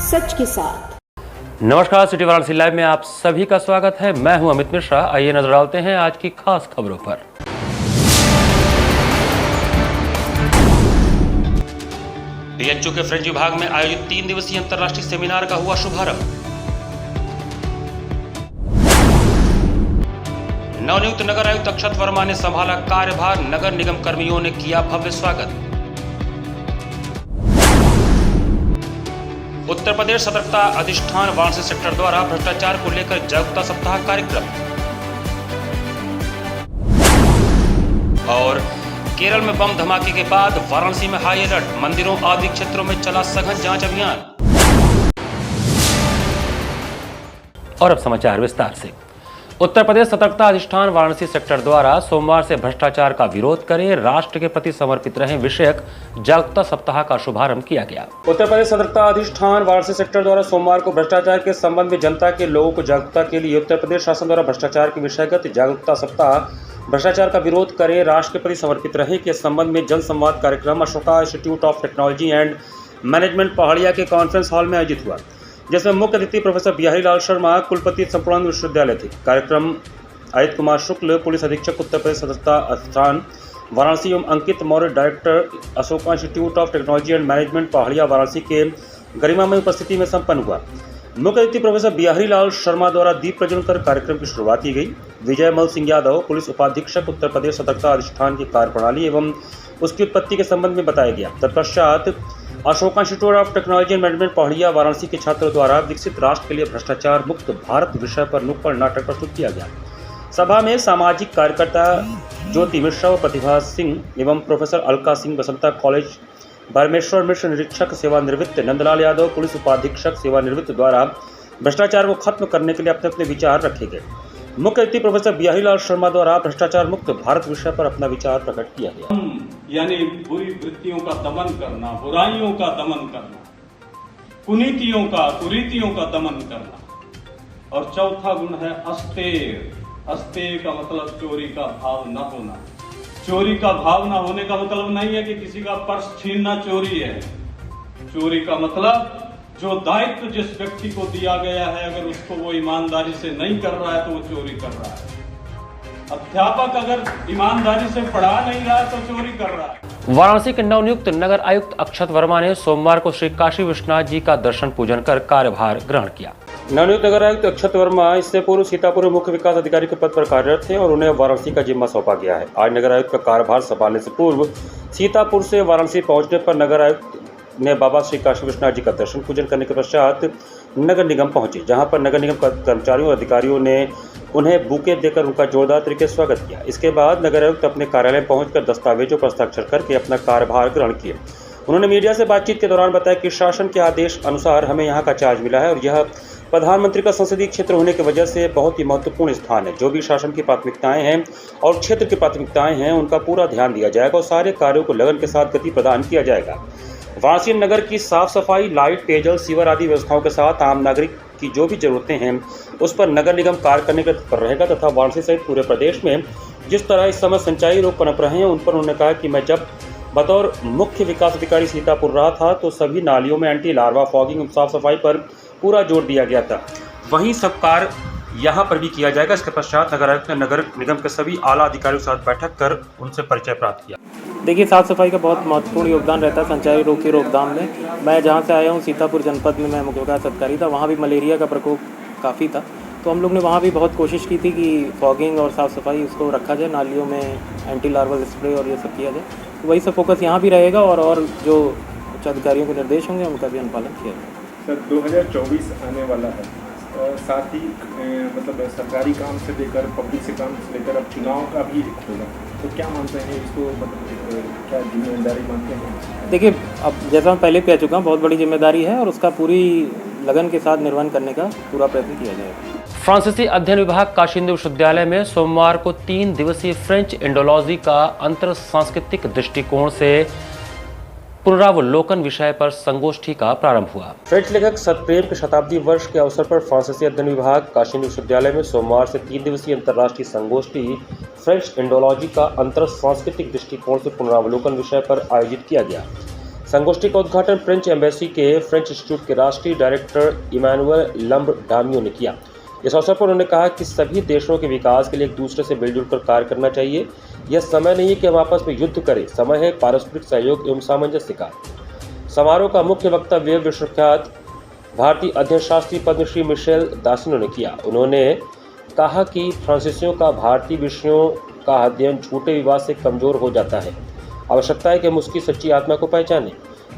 सच के साथ। नमस्कार, सिटी वाराणसी लाइव में आप सभी का स्वागत है। मैं हूं अमित मिश्रा। आइए नजर डालते हैं आज की खास खबरों पर। डीएचओ के फ्रेंच विभाग में आयोजित 3 दिवसीय अंतर्राष्ट्रीय सेमिनार का हुआ शुभारंभ। नवनियुक्त नगर आयुक्त अक्षत वर्मा ने संभाला कार्यभार, नगर निगम कर्मियों ने किया भव्य स्वागत। उत्तर प्रदेश सतर्कता अधिष्ठान वाराणसी सेक्टर द्वारा भ्रष्टाचार को लेकर जागरूकता सप्ताह कार्यक्रम। और केरल में बम धमाके के बाद वाराणसी में हाई अलर्ट, मंदिरों आदि क्षेत्रों में चला सघन जांच अभियान। और अब समाचार विस्तार से। उत्तर प्रदेश सतर्कता अधिष्ठान वाराणसी सेक्टर द्वारा सोमवार से भ्रष्टाचार का विरोध करें, राष्ट्र के प्रति समर्पित रहें विषयक जागरूकता सप्ताह का शुभारंभ किया गया। उत्तर प्रदेश सतर्कता अधिष्ठान वाराणसी सेक्टर द्वारा सोमवार को भ्रष्टाचार के संबंध में जनता के लोगों को जागरूकता के लिए उत्तर प्रदेश शासन द्वारा भ्रष्टाचार के विषयगत जागरूकता सप्ताह, भ्रष्टाचार का विरोध करें, राष्ट्र के प्रति समर्पित रहें के संबंध में जन संवाद कार्यक्रम Ashoka Institute of Technology and Management Pahadia के कॉन्फ्रेंस हॉल में आयोजित हुआ, जिसमें मुख्य अतिथि प्रोफेसर बिहारी लाल शर्मा, कुलपति संपूर्ण विश्वविद्यालय थे। कार्यक्रम आदित्य कुमार शुक्ल, पुलिस अधीक्षक उत्तर प्रदेश सतर्कता अधिष्ठान वाराणसी एवं Ankit Maurya, director Ashoka Institute of Technology and Management Pahadia Varanasi के गरिमामय उपस्थिति में संपन्न हुआ। मुख्य अतिथि प्रोफेसर बिहारी लाल शर्मा द्वारा दीप प्रज्वलन कर कार्यक्रम की शुरुआत की गई। विजय मल सिंह यादव, पुलिस उपाधीक्षक उत्तर प्रदेश सतर्कता अधिष्ठान की कार्यप्रणाली एवं उसकी उत्पत्ति के संबंध में बताया गया। तत्पश्चात Ashoka Institute of Technology and Management Pahadia Varanasi के छात्रों द्वारा विकसित राष्ट्र के लिए भ्रष्टाचार मुक्त भारत विषय पर नुक्कड़ नाटक प्रस्तुत किया गया। सभा में सामाजिक कार्यकर्ता ज्योति मिश्रा व प्रतिभा सिंह एवं प्रोफेसर अलका सिंह, बसंता कॉलेज बारमेश्वर मिश्र निरीक्षक सेवानिवृत्त, नंदलाल यादव पुलिस उपाधीक्षक सेवानिवृत्त द्वारा भ्रष्टाचार को खत्म करने के लिए अपने अपने विचार रखे गए। मुख्य अतिथि प्रोफेसर बिहारी लाल शर्मा द्वारा भ्रष्टाचार मुक्त भारत विषय पर अपना विचार प्रकट किया गया। यानी बुरी वृत्तियों का दमन करना, बुराइयों का दमन करना, कुनीतियों का, कुरीतियों का दमन करना। और चौथा गुण है अस्तेय। अस्तेय का मतलब चोरी का भाव न होना। चोरी का भाव न होने का मतलब नहीं है कि किसी का पर्स छीनना चोरी है। चोरी का मतलब जो दायित्व जिस व्यक्ति को दिया गया है, अगर उसको वो ईमानदारी से नहीं कर रहा है तो वो चोरी कर रहा है। अध्यापक अगर ईमानदारी से पढ़ा नहीं रहा है तो चोरी कर रहा है। वाराणसी के नवनियुक्त नगर आयुक्त अक्षत वर्मा ने सोमवार को श्री काशी विश्वनाथ जी का दर्शन पूजन कर कार्यभार ग्रहण किया। नवनियुक्त नगर आयुक्त अक्षत वर्मा इससे पूर्व सीतापुर मुख्य विकास अधिकारी के पद पर कार्यरत थे और उन्हें वाराणसी का जिम्मा सौंपा गया है। आज नगर आयुक्त का कार्यभार संभालने से पूर्व सीतापुर से वाराणसी पहुंचने पर नगर आयुक्त ने बाबा श्री काशी विश्वनाथ जी का दर्शन पूजन करने के पश्चात नगर निगम पहुंचे, जहां पर नगर निगम कर्मचारियों और अधिकारियों ने उन्हें बुके देकर उनका जोरदार तरीके से स्वागत किया। इसके बाद नगर आयुक्त अपने कार्यालय पहुंचकर दस्तावेजों पर हस्ताक्षर करके अपना कार्यभार ग्रहण किए। उन्होंने मीडिया से बातचीत के दौरान बताया कि शासन के आदेश अनुसार हमें यहाँ का चार्ज मिला है और यह प्रधानमंत्री का संसदीय क्षेत्र होने की वजह से बहुत ही महत्वपूर्ण स्थान है। जो भी शासन की प्राथमिकताएं हैं और क्षेत्र की प्राथमिकताएं हैं, उनका पूरा ध्यान दिया जाएगा और सारे कार्यों को लगन के साथ गति प्रदान किया जाएगा। वाराणसी नगर की साफ सफाई, लाइट, पेयजल, सीवर आदि व्यवस्थाओं के साथ आम नागरिक की जो भी जरूरतें हैं उस पर नगर निगम कार्य करने के तत्पर रहेगा तथा वाराणसी सहित पूरे प्रदेश में जिस तरह इस समय सिंचाई रोग पनप रहे हैं, उन पर उन्होंने कहा कि मैं जब बतौर मुख्य विकास अधिकारी सीतापुर रहा था तो सभी नालियों में एंटी लार्वा फॉगिंग और साफ सफाई पर पूरा जोर दिया गया था। वहीं सब कार्य यहाँ पर भी किया जाएगा। इसके पश्चात नगर आयुक्त ने नगर निगम के सभी आला अधिकारियों के साथ बैठक कर उनसे परिचय प्राप्त किया। देखिए, साफ़ सफाई का बहुत महत्वपूर्ण योगदान रहता है संचारी रोग की रोकथाम में। मैं जहाँ से आया हूँ सीतापुर जनपद में मैं मुख्य विकास अधिकारी था, वहाँ भी मलेरिया का प्रकोप काफ़ी था, तो हम लोग ने वहाँ भी बहुत कोशिश की थी कि फॉगिंग और साफ़ सफाई उसको रखा जाए, नालियों में एंटी लार्वल स्प्रे और ये सब किया जाए। तो वही सब फोकस यहाँ भी रहेगा और जो उच्च अधिकारियों के निर्देश होंगे उनका भी अनुपालन किया जाए। सर 2024 आने वाला है और साथ ही मतलब सरकारी काम से लेकर पब्लिक से काम से लेकर अब चुनाव का भी होगा, तो क्या मानते हैं इसको, मतलब क्या जिम्मेदारी मानते हैं? देखिए, अब जैसा मैं पहले कह चुका हूँ, बहुत बड़ी जिम्मेदारी है और उसका पूरी लगन के साथ निर्वहन करने का पूरा प्रयत्न किया जाएगा। फ्रांसीसी अध्ययन विभाग काशी हिंदू विश्वविद्यालय में सोमवार को 3 दिवसीय फ्रेंच इंडोलॉजी का अंतर सांस्कृतिक दृष्टिकोण से पुनरावलोकन विषय पर संगोष्ठी का प्रारंभ हुआ। फ्रेंच लेखक सतप्रेम के शताब्दी वर्ष के अवसर पर फ्रांसीसी अध्ययन विभाग काशी हिंदू विश्वविद्यालय में सोमवार से 3 दिवसीय अंतर्राष्ट्रीय संगोष्ठी फ्रेंच इंडोलॉजी का अंतर सांस्कृतिक दृष्टिकोण से पुनरावलोकन विषय पर आयोजित किया गया। संगोष्ठी का उद्घाटन फ्रेंच एम्बेसी के फ्रेंच इंस्टीट्यूट के राष्ट्रीय डायरेक्टर इमैनुअल लम्ब-डामियो ने किया। इस अवसर पर उन्होंने कहा कि सभी देशों के विकास के लिए एक दूसरे से मिलजुल कर कार्य करना चाहिए। यह समय नहीं है कि हम आपस में युद्ध करें, समय है पारस्परिक सहयोग एवं सामंजस्य का। समारोह का मुख्य वक्तव्य विश्वविख्यात भारतीय अध्ययनशास्त्री पद्मश्री मिशेल दासिनो ने किया। उन्होंने कहा कि फ्रांसीसियों का भारतीय विषयों का अध्ययन झूठे विवाद से कमजोर हो जाता है। आवश्यकता है कि हम उसकी सच्ची आत्मा को पहचानें।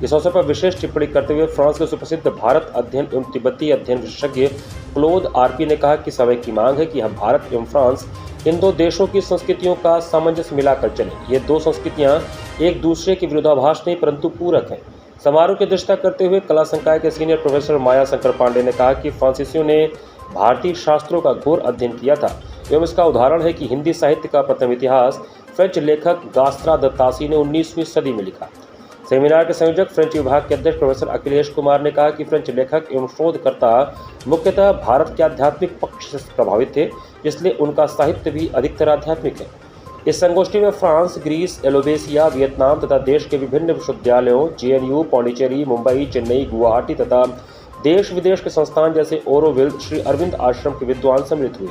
इस अवसर पर विशेष टिप्पणी करते हुए फ्रांस के सुप्रसिद्ध भारत अध्ययन एवं तिब्बती अध्ययन विशेषज्ञ क्लोद आरपी ने कहा कि समय की मांग है कि हम भारत एवं फ्रांस इन दो देशों की संस्कृतियों का सामंजस्य मिलाकर चलें। ये दो संस्कृतियां एक दूसरे के विरोधाभास नहीं परंतु पूरक हैं। समारोह की अध्यक्षता करते हुए कला संकाय के सीनियर प्रोफेसर माया शंकर पांडे ने कहा कि फ्रांसीसियों ने भारतीय शास्त्रों का घोर अध्ययन किया था एवं इसका उदाहरण है कि हिंदी साहित्य का प्रथम इतिहास फ्रेंच लेखक गास्त्रा द तासी ने 19वीं सदी में लिखा। सेमिनार के संयोजक फ्रेंच विभाग के अध्यक्ष प्रोफेसर अखिलेश कुमार ने कहा कि फ्रेंच लेखक एवं शोधकर्ता मुख्यतः भारत के आध्यात्मिक पक्ष से प्रभावित थे, इसलिए उनका साहित्य भी अधिकतर आध्यात्मिक है। इस संगोष्ठी में फ्रांस, ग्रीस, एलोवेसिया, वियतनाम तथा देश के विभिन्न विश्वविद्यालयों जेएनयू, पौंडीचेरी, मुंबई, चेन्नई, गुवाहाटी तथा देश विदेश के संस्थान जैसे ओरोविल, श्री अरविंद आश्रम के विद्वान सम्मिलित हुए।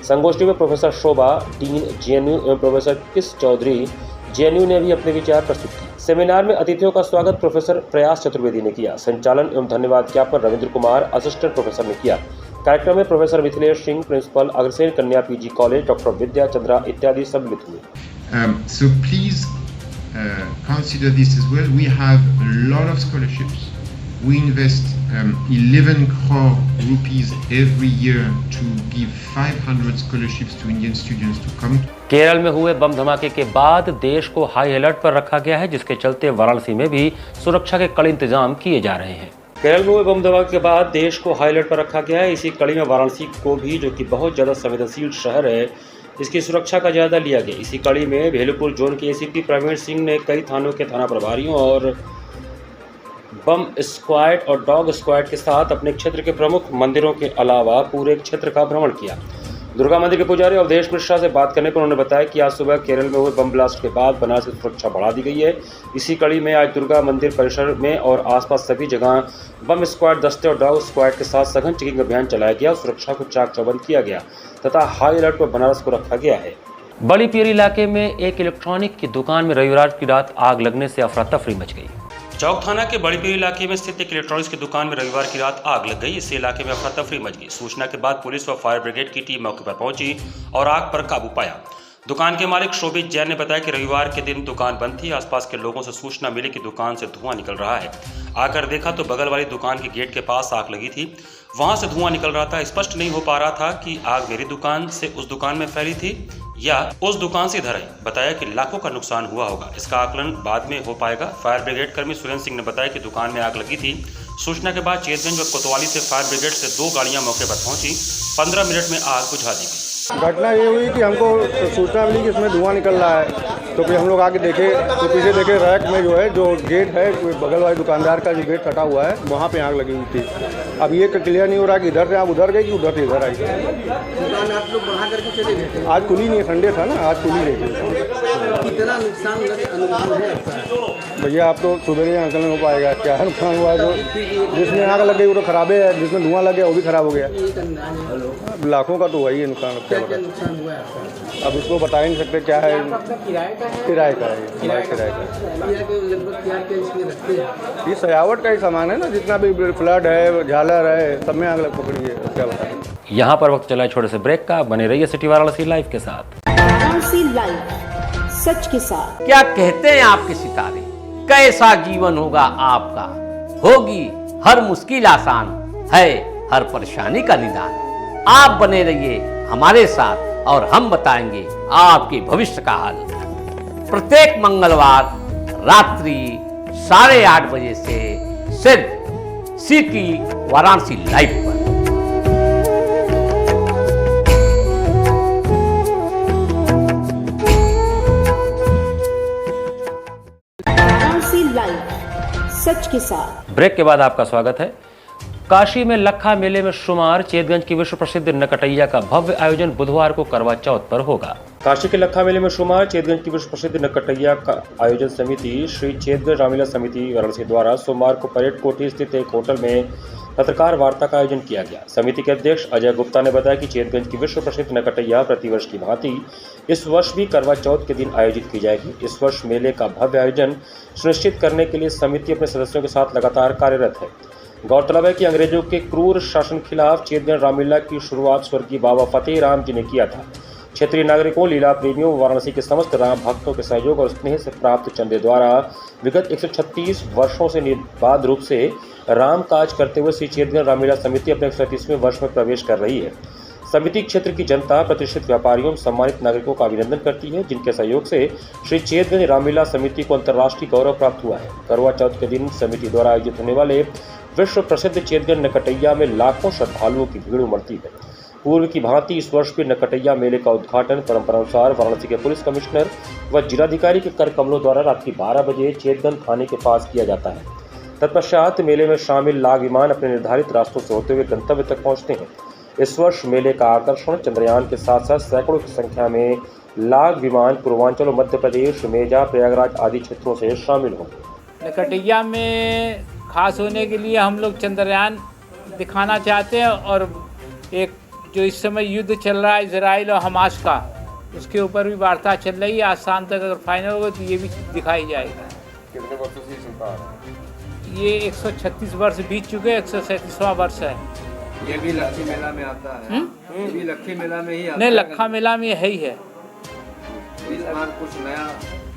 संगोष्ठी में प्रोफेसर शोभा, डीन जेएनयू एवं प्रोफेसर किस चौधरी जेएनयू ने भी अपने विचार प्रस्तुत किए। सेमिनार में अतिथियों का स्वागत प्रोफेसर प्रयास चतुर्वेदी ने किया। संचालन एवं धन्यवाद ज्ञापन रविंद्र कुमार, असिस्टेंट प्रोफेसर ने किया। कार्यक्रम में प्रोफेसर मिथिलेश सिंह, प्रिंसिपल अग्रसेन कन्या पीजी कॉलेज, डॉक्टर विद्या चंद्रा इत्यादि सम्मिलित हुए। So please consider this as well. We have a lot of scholarships. We invest 11 crore rupees every year to give 500 scholarships to Indian students to come. Kerala में हुए बम धमाके के बाद देश को हाई अलर्ट पर रखा गया है, जिसके चलते वाराणसी में भी सुरक्षा के कड़े इंतजाम किए जा रहे हैं। केरल में हुए बम धमाके के बाद देश को हाई अलर्ट पर रखा गया है। इसी कड़ी में वाराणसी को भी, जो कि बहुत ज़्यादा संवेदनशील शहर है, इसकी सुरक्षा का जायजा लिया गया। इसी कड़ी में भेलुपुर जोन के एसीपी प्रवीण सिंह ने कई थानों के थाना प्रभारियों और बम स्क्वाड और डॉग स्क्वाड के साथ अपने क्षेत्र के प्रमुख मंदिरों के अलावा पूरे क्षेत्र का भ्रमण किया। दुर्गा मंदिर के पुजारी अवधेश मिश्रा से बात करने पर उन्होंने बताया कि आज सुबह केरल में हुए बम ब्लास्ट के बाद बनारस की सुरक्षा बढ़ा दी गई है। इसी कड़ी में आज दुर्गा मंदिर परिसर में और आसपास सभी जगह बम स्क्वाड दस्ते और डॉग स्क्वाड के साथ सघन चेकिंग अभियान चलाया गया। सुरक्षा को चाक चौबंद किया गया तथा हाई अलर्ट पर बनारस को रखा गया है। बड़ी पीरी इलाके में एक इलेक्ट्रॉनिक की दुकान में रविवार की रात आग लगने से अफरा तफरी मच गई। चौक थाना के बड़ी पीरी इलाके में स्थित एक इलेक्ट्रॉनिक्स की दुकान में रविवार की रात आग लग गई। इससे इलाके में अफरा तफरी मच गई। सूचना के बाद पुलिस व फायर ब्रिगेड की टीम मौके पर पहुंची और आग पर काबू पाया। दुकान के मालिक शोभित जैन ने बताया कि रविवार के दिन दुकान बंद थी। आसपास के लोगों से सूचना मिली कि दुकान से धुआं निकल रहा है। आकर देखा तो बगल वाली दुकान के गेट के पास आग लगी थी। वहां से धुआं निकल रहा था। स्पष्ट नहीं हो पा रहा था कि आग मेरी दुकान से उस दुकान में फैली थी या उस दुकान से इधर आई। बताया कि लाखों का नुकसान हुआ होगा। इसका आकलन बाद में हो पाएगा। फायर ब्रिगेड कर्मी सुरेंद्र सिंह ने बताया कि दुकान में आग लगी थी। सूचना के बाद चेतगंज व कोतवाली से फायर ब्रिगेड से 2 गाड़ियां मौके पर पहुंची। 15 मिनट में आग बुझा दी गई। घटना ये हुई कि हमको सूचना मिली कि इसमें धुआं निकल रहा है, तो फिर हम लोग आके देखे तो पीछे देखे रैक में जो है जो गेट है बगल वाले दुकानदार का जो गेट कटा हुआ है वहाँ पे आग लगी हुई थी। अब ये क्लियर नहीं हो रहा कि इधर से आप उधर गई कि उधर से इधर आई। दुकान आप लोग बढ़ा करके चले गए थे? आज खुली नहीं, संडे था ना, आज खुली नहीं थी। कितना नुकसान अनुमान है आपका? भैया आप तो सुबह आंकलन हो पाएगा क्या नुकसान हुआ है। जो जिसमें आग लग गई वो तो खराब है, जिसमें धुआं लग गया वो भी खराब हो गया। लाखों का तो वही है नुकसान। क्या नुकसान हुआ है आपका? अब उसको बता ही नहीं सकते क्या है। किराए का है? किराए का है। लगभग क्या इसमें रखते हैं? ये सजावट का ही सामान है ना, जितना भी फ्लड है, झालर है, सब में आग लग पकड़ी है। क्या बताएं। यहाँ पर वक्त चला है छोटे से ब्रेक का। बने रहिए सिटी वाराणसी लाइव के साथ। वाराणसी लाइव, सच के साथ। क्या कहते हैं आपके सितारे, कैसा जीवन होगा आपका, होगी हर मुश्किल आसान, है हर परेशानी का निदान। आप बने रहिए हमारे साथ और हम बताएंगे आपके भविष्य का हाल। प्रत्येक मंगलवार रात्रि 8:30 बजे से सिर्फ सिटी वाराणसी लाइव पर। वाराणसी लाइव, सच के साथ। ब्रेक के बाद आपका स्वागत है। काशी में लखा मेले में शुमार चेतगंज की विश्व प्रसिद्ध नकटैया का भव्य आयोजन बुधवार को करवा चौथ पर होगा। काशी के लखा मेले में शुमार चेतगंज की विश्व प्रसिद्ध नकटैया का आयोजन समिति श्री चेतगंज रामलीला समिति वाराणसी द्वारा सोमवार को परेड कोठी स्थित एक होटल में पत्रकार वार्ता का आयोजन किया गया। समिति के अध्यक्ष अजय गुप्ता ने बताया कि चेतगंज की विश्व प्रसिद्ध नकटैया प्रतिवर्ष की भांति इस वर्ष भी करवा चौथ के दिन आयोजित की जाएगी। इस वर्ष मेले का भव्य आयोजन सुनिश्चित करने के लिए समिति अपने सदस्यों के साथ लगातार कार्यरत है। गौरतलब है कि अंग्रेजों के क्रूर शासन के खिलाफ चेतगंज रामलीला की शुरुआत स्वर्गीय बाबा फतेह राम जी ने किया था। क्षेत्रीय नागरिकों, लीला प्रेमियों, वाराणसी के समस्त राम भक्तों के सहयोग और स्नेह से प्राप्त चंदे द्वारा विगत 136 वर्षों से निर्बाध रूप से राम काज करते हुए श्री चेतगंज रामलीला समिति अपने 137वें वर्ष में प्रवेश कर रही है। समिति क्षेत्र की जनता, प्रतिष्ठित व्यापारियों, सम्मानित नागरिकों का अभिनंदन करती है, जिनके सहयोग से श्री चेतगंज रामलीला समिति को अंतर्राष्ट्रीय गौरव प्राप्त हुआ है। करवा चौथ के दिन समिति द्वारा आयोजित होने वाले विश्व प्रसिद्ध चेतगंज नकटैया में लाखों श्रद्धालुओं की भीड़ उमड़ती है। पूर्व की भांति इस वर्ष भी नकटैया मेले का उद्घाटन परंपरानुसार वाराणसी के पुलिस कमिश्नर व जिलाधिकारी के कर कमलों द्वारा रात्रि 12 बजे चेतगंज थाने के पास किया जाता है। तत्पश्चात मेले में शामिल लाख विमान अपने निर्धारित रास्तों से होते हुए गंतव्य तक पहुंचते हैं। इस वर्ष मेले का आकर्षण चंद्रयान के साथ साथ सैकड़ों की संख्या में लाख विमान पूर्वांचल और मध्य प्रदेश, मेजा, प्रयागराज आदि क्षेत्रों से शामिल होंगे। नकटैया में खास होने के लिए हम लोग चंद्रयान दिखाना चाहते हैं और एक जो इस समय युद्ध चल रहा है इजराइल और हमास का, उसके ऊपर भी वार्ता चल रही है। आज शाम तक अगर फाइनल होगा तो ये भी दिखाई जाएगा। कितने वर्षों से चलता आ रहा है? ये 136 वर्ष बीत चुके, 137वां वर्ष है। ये भी लखी मेला में आता है। ये भी लखी मेला में ही आता है। नहीं, लखा मेला में है ही है। इस बार कुछ नया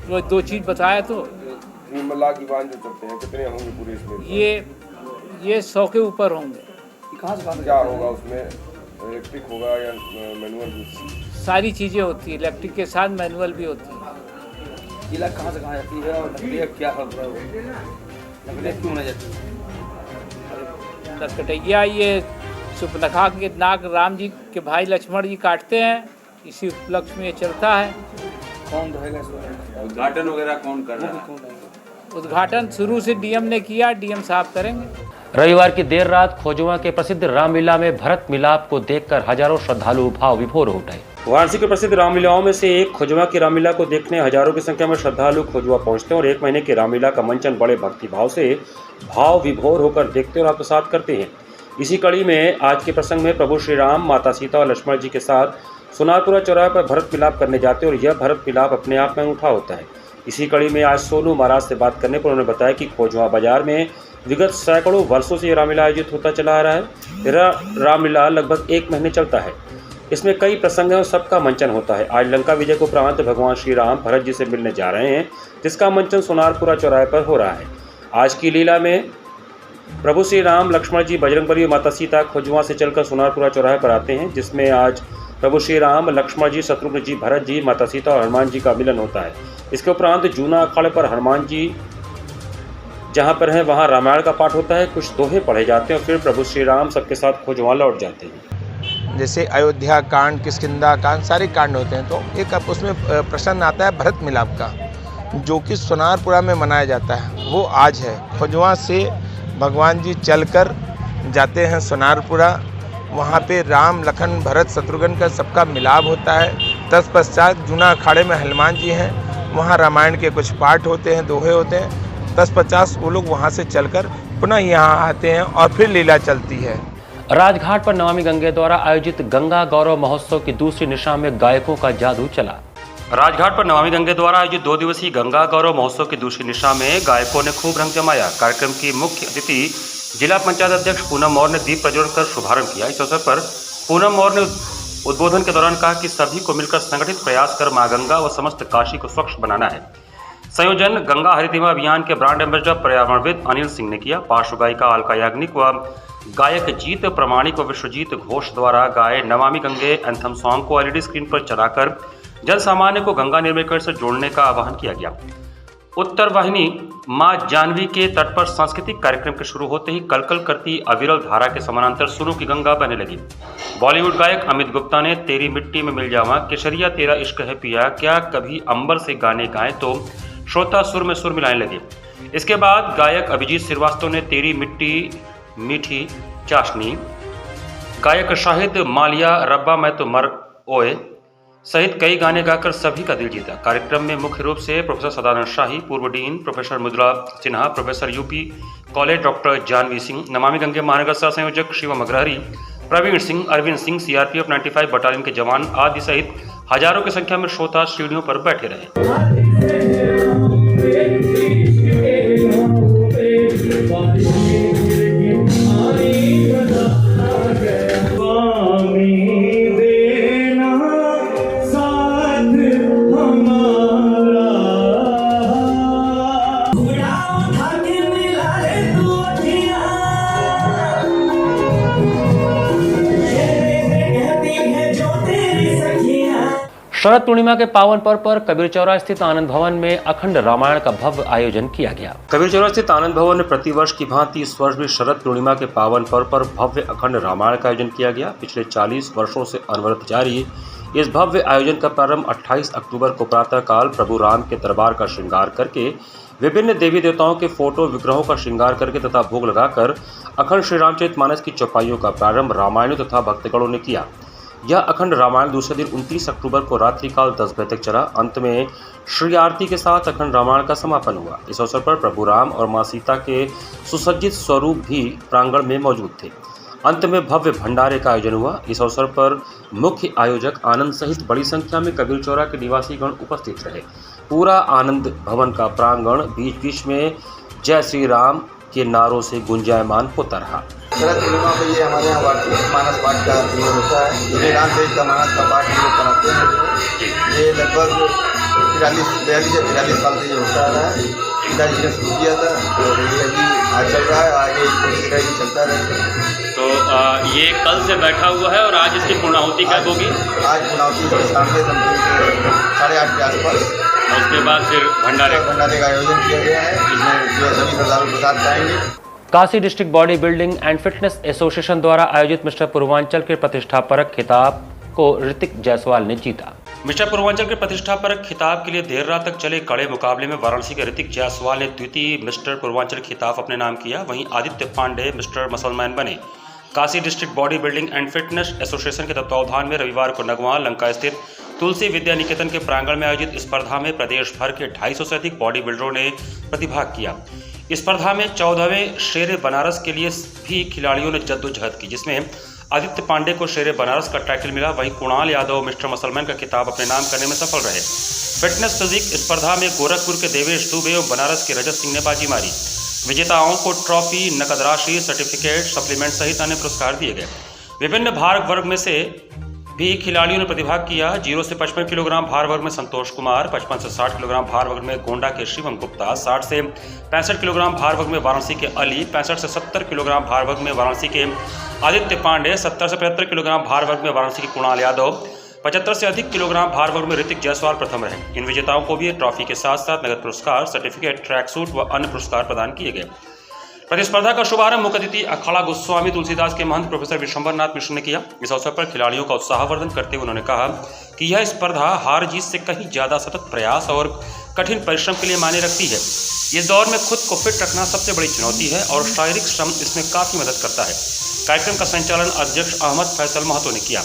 वो 2 चीज़ बताया तो लाख विमान जो चलते हैं कितने होंगे पूरे इसमें? ये 100 के ऊपर होंगे। क्या होगा उसमें? इलेक्ट्रिक होगा या मैनुअल? सारी चीज़ें होती है, इलेक्ट्रिक के साथ मैनुअल भी होती है। जिला कहाँ से कहाँ जाती है और नकटैया क्या होता है? नकटैया क्यों नहीं जाती? नकटैया ये सुपनखा के नाग राम जी के भाई लक्ष्मण जी काटते हैं, इसी उपलक्ष्य में ये चलता है। कौन रहेगा इसमें? उद्घाटन वगैरह कौन कर रहा है? उद्घाटन शुरू से डीएम ने किया, डीएम साहब करेंगे। रविवार की देर रात खोजवा के प्रसिद्ध रामलीला में भरत मिलाप को देखकर हजारों श्रद्धालु भाव विभोर हो उठे। वाराणसी के प्रसिद्ध रामलीलाओं में से एक खोजवा की रामलीला को देखने हजारों की संख्या में श्रद्धालु खोजवा पहुंचते हैं और 1 महीने की रामलीला का मंचन बड़े भक्ति भाव से भाव विभोर होकर देखते और आत्मसात करते हैं। इसी कड़ी में आज के प्रसंग में प्रभु श्री राम, माता सीता और लक्ष्मण जी के साथ सोनारपुरा चौराहे पर भरत मिलाप करने जाते हैं और यह भरत मिलाप अपने आप में अनूठा होता है। इसी कड़ी में आज सोनू महाराज से बात करने पर उन्होंने बताया कि खोजवा बाजार में विगत सैकड़ों वर्षों से यह रामलीला आयोजित होता चला आ रहा है। यह रामलीला लगभग 1 महीने चलता है। इसमें कई प्रसंग हैं और सबका मंचन होता है। आज लंका विजय को उपरांत भगवान श्री राम भरत जी से मिलने जा रहे हैं, जिसका मंचन सोनारपुरा चौराहे पर हो रहा है। आज की लीला में प्रभु श्री राम, लक्ष्मण जी, बजरंगबली और माता सीता खोजवा से चलकर सोनारपुरा चौराहे पर आते हैं, जिसमें आज प्रभु श्री राम, लक्ष्मण जी, शत्रुघ्न जी, भरत जी, माता सीता और हनुमान जी का मिलन होता है। इसके उपरांत जूना अखाड़े पर हनुमान जी जहाँ पर हैं वहाँ रामायण का पाठ होता है, कुछ दोहे पढ़े जाते हैं और फिर प्रभु श्री राम सबके साथ खोजवा लौट जाते हैं। जैसे अयोध्या कांड, किष्किंधा कांड, सारे कांड होते हैं। तो एक अब उसमें प्रसंग आता है भरत मिलाप का, जो कि सोनारपुरा में मनाया जाता है। वो आज है। खोजवा से भगवान जी चलकर जाते हैं सोनारपुरा, वहाँ पे राम, लखन, भरत, शत्रुघ्न का सबका मिलाप होता है। तत्पश्चात जूना अखाड़े में हनुमान जी हैं, वहाँ रामायण के कुछ पाठ होते हैं, दोहे होते हैं। तत्पश्चात वो लोग वहाँ से चलकर पुनः यहाँ आते हैं और फिर लीला चलती है। राजघाट पर नमामि गंगे द्वारा आयोजित गंगा गौरव महोत्सव की दूसरी निशा में गायकों का जादू चला। राजघाट पर नमामि गंगे द्वारा आयोजित 2 दिवसीय गंगा गौरव महोत्सव की दूसरी निशा में गायकों ने खूब रंग जमाया। कार्यक्रम की मुख्य अतिथि जिला पंचायत अध्यक्ष पूनम मौर्य ने दीप प्रज्वलन कर शुभारंभ किया। इस अवसर पर पूनम मौर्य ने उद्बोधन के दौरान कहा कि सभी को मिलकर संगठित प्रयास कर मां गंगा व समस्त काशी को स्वच्छ बनाना है। संयोजन गंगा हरितिमा अभियान के ब्रांड एम्बेसडर पर्यावरणविद अनिल सिंह ने किया। पार्श्व गायिका अलका याग्निक व गायक जीत प्रमाणिक व विश्वजीत घोष द्वारा गाए नमामि गंगे एंथम सॉन्ग को एलईडी स्क्रीन पर चलाकर जन सामान्य को गंगा निर्मलीकरण से जोड़ने का आह्वान किया गया। उत्तर वाहिनी मां जानवी के तट पर सांस्कृतिक कार्यक्रम के शुरू होते ही कलकल करती अविरल धारा के समानांतर सुरों की गंगा बहने लगी। बॉलीवुड गायक अमित गुप्ता ने तेरी मिट्टी में मिल जावा, केसरिया तेरा इश्क है पिया, क्या कभी अंबर से गाने गाए तो श्रोता सुर में सुर मिलाने लगे। इसके बाद गायक अभिजीत श्रीवास्तव ने तेरी मिट्टी मीठी चाशनी, गायक शाहिद मालिया रब्बा मैं तो मर ओए सहित कई गाने गाकर सभी का दिल जीता। कार्यक्रम में मुख्य रूप से प्रोफेसर सदानंद शाही, पूर्व dean professor Mridula Sinha, professor UP college doctor Janvi Singh, Namami Gange महानगर सह संयोजक शिवम अग्रहरी, प्रवीण सिंह, अरविंद सिंह, सीआरपीएफ 95 बटालियन के जवान आदि सहित हजारों की संख्या में श्रोता सीढ़ियों पर बैठे रहे। शरद पूर्णिमा के पावन पर्व पर कबीरचौरा स्थित आनंद भवन में अखंड रामायण का भव्य आयोजन किया गया। कबीरचौरा स्थित आनंद भवन में प्रतिवर्ष की भांति इस वर्ष भी शरद पूर्णिमा के पावन पर्व पर भव्य अखंड रामायण का आयोजन किया गया। पिछले 40 वर्षों से अनवरत जारी इस भव्य आयोजन का प्रारंभ 28 अक्टूबर को प्रातःकाल प्रभु राम के दरबार का श्रृंगार करके, विभिन्न देवी देवताओं के फोटो विग्रहों का श्रृंगार करके तथा भोग लगाकर अखंड श्री रामचरितमानस की चौपाइयों का प्रारंभ रामायणों तथा भक्तगणों ने किया। यह अखंड रामायण दूसरे दिन 29 अक्टूबर को रात्रिकाल 10 बजे तक चला। अंत में श्री आरती के साथ अखंड रामायण का समापन हुआ। इस अवसर पर प्रभु राम और मां सीता के सुसज्जित स्वरूप भी प्रांगण में मौजूद थे। अंत में भव्य भंडारे का आयोजन हुआ। इस अवसर पर मुख्य आयोजक आनंद सहित बड़ी संख्या में कबीरचौरा के निवासीगण उपस्थित रहे। पूरा आनंद भवन का प्रांगण बीच बीच में जय श्री राम के नारों से गुंजायमान होता रहा। शरद पूर्णिमा पर ये हमारे यहाँ मानस पाठ का ये होता है। श्री राम चरित का मानस का पाठ हम लोग कराते हैं। ये लगभग 42 साल से ये होता रहा है। पिताजी ने शुरू किया था और ये अभी आज चल रहा है, आगे इस तरह ही चलता रहेगा। तो ये कल से बैठा हुआ है और आज इसकी पूर्णाहुति कब होगी? आज पूर्णाहुति इसके सामने समथिंग 8:30 के आसपास। उसके बाद फिर भंडारे का आयोजन किया गया है, जिसमें जो सभी सरदारों के साथ जाएंगे। Kashi district body building and fitness association द्वारा आयोजित मिस्टर पूर्वांचल के प्रतिष्ठापरक खिताब को ऋतिक जायसवाल ने जीता। मिस्टर पूर्वांचल के प्रतिष्ठापरक खिताब के लिए देर रात तक चले कड़े मुकाबले में वाराणसी के ऋतिक जायसवाल ने द्वितीय मिस्टर पूर्वांचल खिताब अपने नाम किया। वहीं आदित्य पांडे मिस्टर मसलमैन बने। Kashi district body building and fitness association के तत्वावधान में रविवार को नगवां लंका स्थित तुलसी विद्या निकेतन के प्रांगण में आयोजित स्पर्धा में प्रदेश भर के 250 से अधिक बॉडी बिल्डरों ने प्रतिभाग किया। स्पर्धा में 14वें शेरे बनारस के लिए भी खिलाड़ियों ने जद्दोजहद की, जिसमें आदित्य पांडे को शेरे बनारस का टाइटल मिला। वहीं कुणाल यादव मिस्टर मसलमैन का खिताब अपने नाम करने में सफल रहे। फिटनेस फिजिक स्पर्धा में गोरखपुर के देवेश दुबे और बनारस के रजत सिंह ने बाजी मारी। विजेताओं को ट्रॉफी, नकद राशि, सर्टिफिकेट, सप्लीमेंट सहित अन्य पुरस्कार दिए गए। विभिन्न भार वर्ग में से भी खिलाड़ियों ने प्रतिभाग किया। 0 से 55 किलोग्राम भार वर्ग में संतोष कुमार, 55 से 60 किलोग्राम भार वर्ग में गोंडा के शिवम गुप्ता, 60 से 65 किलोग्राम भार वर्ग में वाराणसी के अली, 65 से 70 किलोग्राम भार वर्ग में वाराणसी के आदित्य पांडे, 70 से 75 किलोग्राम भार वर्ग में वाराणसी के कुणाल यादव, 75 से अधिक किलोग्राम भार वर्ग में ऋतिक जायसवाल प्रथम रहे। इन विजेताओं को भी ट्रॉफी के साथ साथ नगद पुरस्कार, सर्टिफिकेट, ट्रैक सूट व अन्य पुरस्कार प्रदान किए गए। प्रतिस्पर्धा का शुभारंभ मुख्य अतिथि अखाड़ा गोस्वामी तुलसीदास के महंत प्रोफेसर विशंबरनाथ मिश्र ने किया। इस अवसर पर खिलाड़ियों का उत्साहवर्धन करते हुए उन्होंने कहा कि यह स्पर्धा हार जीत से कहीं ज्यादा सतत प्रयास और कठिन परिश्रम के लिए मायने रखती है। इस दौर में खुद को फिट रखना सबसे बड़ी चुनौती है और शारीरिक श्रम इसमें काफी मदद करता है। कार्यक्रम का संचालन अध्यक्ष अहमद फैसल महतो ने किया।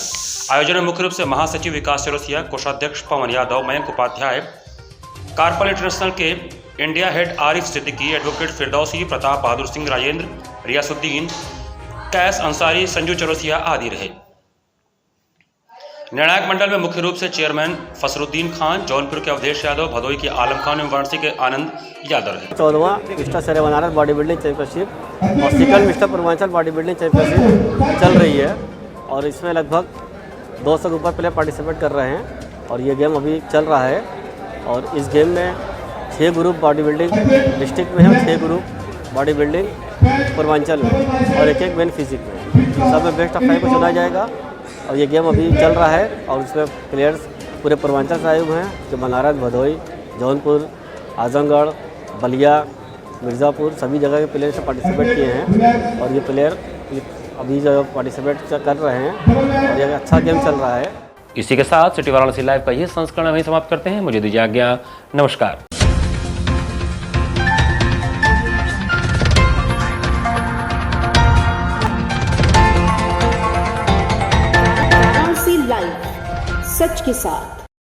आयोजन में मुख्य रूप से महासचिव विकास चौरसिया, कोषाध्यक्ष पवन यादव, मयंक उपाध्याय, कार्पल इंटरनेशनल के India head Arif Siddiqui, advocate Firdausi, Pratap Bahadur Singh, Rajendra, Riyasuddin, Qais Ansari, Sanju Chaurasia आदि रहे। निर्णायक मंडल में मुख्य रूप से चेयरमैन फसरुद्दीन खान, जौनपुर के अवधेश यादव, भदोई के आलम खान एवं वाराणसी के आनंद यादव रहे। 14वां मिस्टर शेरे बनारस बॉडी बिल्डिंग चैंपियनशिप और sickle mister Purvanchal body building championship चल रही है और इसमें लगभग 200 के ऊपर प्लेयर पार्टिसिपेट कर रहे हैं और ये गेम अभी चल रहा है। और इस गेम में 6 ग्रुप बॉडी बिल्डिंग डिस्ट्रिक्ट में है, 6 ग्रुप बॉडी बिल्डिंग पूर्वांचल में और एक मेन फिजिक में। सब में बेस्ट ऑफ 5 को चुना जाएगा और ये गेम अभी चल रहा है और इसमें प्लेयर्स पूरे पूर्वांचल से आए हुए हैं, जो बनारस, भदोई, जौनपुर, आजमगढ़, बलिया, मिर्ज़ापुर सभी जगह के प्लेयर्स पार्टिसिपेट किए हैं और ये प्लेयर अभी जो पार्टिसिपेट कर रहे हैं और ये अच्छा गेम चल रहा है। इसी के साथ सिटी वाराणसी लाइव का यह संस्करण वहीं समाप्त करते हैं। मुझे दीजिए आज्ञा। नमस्कार। सच के साथ।